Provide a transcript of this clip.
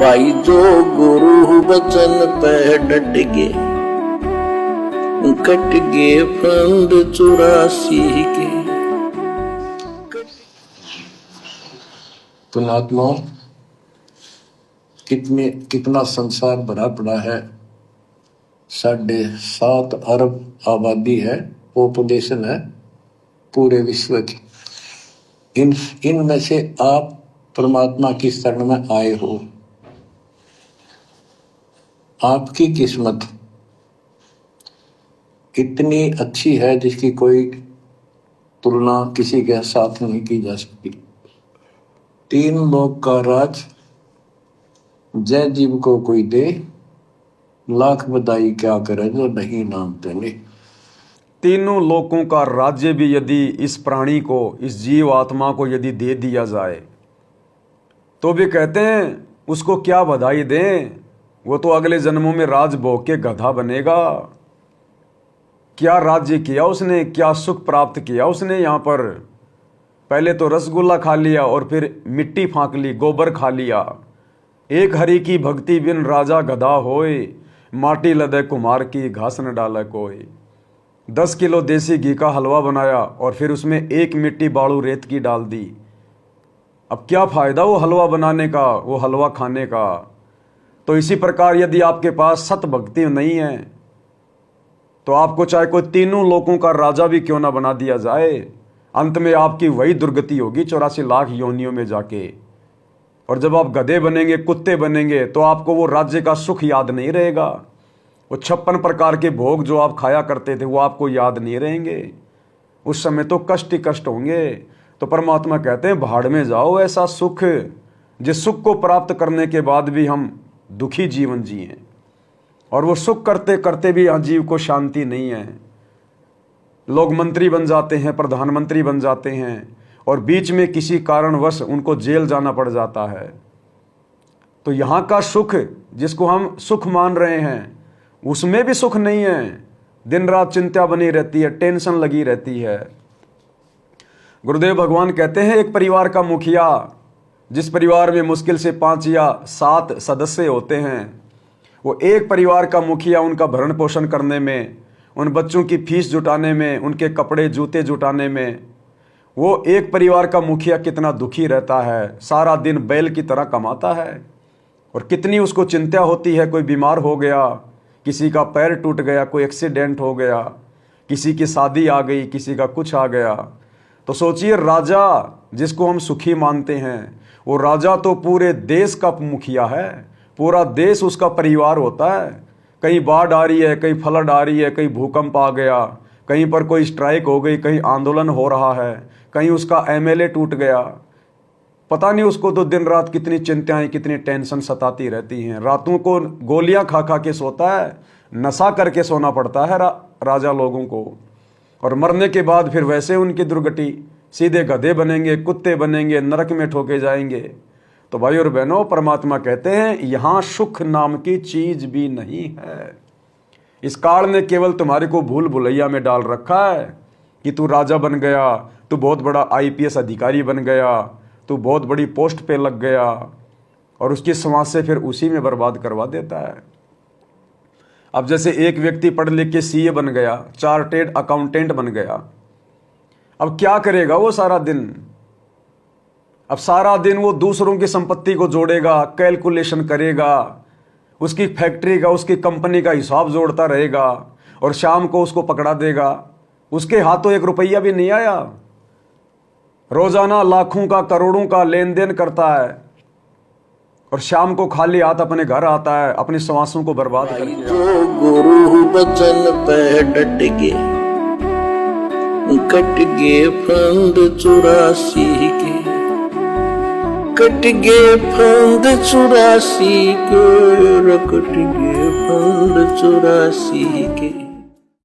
भाई जो गुरु बचन पे डट गए, कट गए फंद 84 के। पुण्यात्माओं, कितना संसार भरा पड़ा है। 7.5 अरब आबादी है, पॉपुलेशन है पूरे विश्व की। इनमें से आप परमात्मा की शरण में आए हो। आपकी किस्मत इतनी अच्छी है जिसकी कोई तुलना किसी के साथ नहीं की जा सकती। 3 लोक का राज जय जीव को कोई दे, लाख बधाई क्या करे जो नहीं नाम तेने। तीनों लोकों का राज्य भी यदि इस प्राणी को, इस जीव आत्मा को यदि दे दिया जाए तो भी कहते हैं उसको क्या बधाई दें, वो तो अगले जन्मों में राज भोग के गधा बनेगा। क्या राज्य किया उसने, क्या सुख प्राप्त किया उसने। यहाँ पर पहले तो रसगुल्ला खा लिया और फिर मिट्टी फाँक ली, गोबर खा लिया। एक हरि की भक्ति बिन राजा गधा होए, माटी लदे कुमार की घास न डाले कोई। 10 किलो देसी घी का हलवा बनाया और फिर उसमें 1 मिट्टी बालू रेत की डाल दी। अब क्या फ़ायदा वो हलवा बनाने का, वो हलवा खाने का। तो इसी प्रकार यदि आपके पास सत भक्ति नहीं है तो आपको चाहे कोई तीनों लोकों का राजा भी क्यों ना बना दिया जाए, अंत में आपकी वही दुर्गति होगी 84 लाख योनियों में जाके। और जब आप गधे बनेंगे, कुत्ते बनेंगे, तो आपको वो राज्य का सुख याद नहीं रहेगा। वो 56 प्रकार के भोग जो आप खाया करते थे वो आपको याद नहीं रहेंगे। उस समय तो कष्ट ही कष्ट होंगे। तो परमात्मा कहते हैं भाड़ में जाओ ऐसा सुख, जिस सुख को प्राप्त करने के बाद भी हम दुखी जीवन जिए। और वो सुख करते करते भी यहाँ जीव को शांति नहीं है। लोग मंत्री बन जाते हैं, प्रधानमंत्री बन जाते हैं और बीच में किसी कारणवश उनको जेल जाना पड़ जाता है। तो यहाँ का सुख जिसको हम सुख मान रहे हैं उसमें भी सुख नहीं है। दिन रात चिंता बनी रहती है, टेंशन लगी रहती है। गुरुदेव भगवान कहते हैं एक परिवार का मुखिया, जिस परिवार में मुश्किल से 5 या 7 सदस्य होते हैं, वो एक परिवार का मुखिया उनका भरण पोषण करने में, उन बच्चों की फीस जुटाने में, उनके कपड़े जूते जुटाने में, वो एक परिवार का मुखिया कितना दुखी रहता है। सारा दिन बैल की तरह कमाता है और कितनी उसको चिंता होती है। कोई बीमार हो गया, किसी का पैर टूट गया, कोई एक्सीडेंट हो गया, किसी की शादी आ गई, किसी का कुछ आ गया। तो सोचिए राजा जिसको हम सुखी मानते हैं, वो राजा तो पूरे देश का मुखिया है। पूरा देश उसका परिवार होता है। कहीं बाढ़ आ रही है, कहीं फ्लड आ रही है, कहीं भूकंप आ गया, कहीं पर कोई स्ट्राइक हो गई, कहीं आंदोलन हो रहा है, कहीं उसका एमएलए टूट गया। पता नहीं उसको तो दिन रात कितनी चिंताएं, कितनी टेंशन सताती रहती हैं। रातों को गोलियां खा खा के सोता है, नशा करके सोना पड़ता है राजा लोगों को। और मरने के बाद फिर वैसे उनकी दुर्गति, सीधे गधे बनेंगे, कुत्ते बनेंगे, नरक में ठोके जाएंगे। तो भाई और बहनों, परमात्मा कहते हैं यहाँ सुख नाम की चीज भी नहीं है। इस काल ने केवल तुम्हारे को भूल भुलैया में डाल रखा है कि तू राजा बन गया, तू बहुत बड़ा आईपीएस अधिकारी बन गया, तू बहुत बड़ी पोस्ट पे लग गया, और उसकी समाज से फिर उसी में बर्बाद करवा देता है। अब जैसे एक व्यक्ति पढ़ लिख के सीए बन गया, चार्टेड अकाउंटेंट बन गया, अब क्या करेगा वो सारा दिन? अब सारा दिन वो दूसरों की संपत्ति को जोड़ेगा, कैलकुलेशन करेगा, उसकी फैक्ट्री का, उसकी कंपनी का हिसाब जोड़ता रहेगा और शाम को उसको पकड़ा देगा। उसके हाथों 1 रुपया भी नहीं आया। रोजाना लाखों का, करोड़ों का लेन देन करता है और शाम को खाली हाथ अपने घर आता है, अपनी श्वासों को बर्बाद करके। जो गुरु बचन पे डट गए, कट गए फंद 84 के, कट गए फंद 84 के, कट गए फंद 84 के।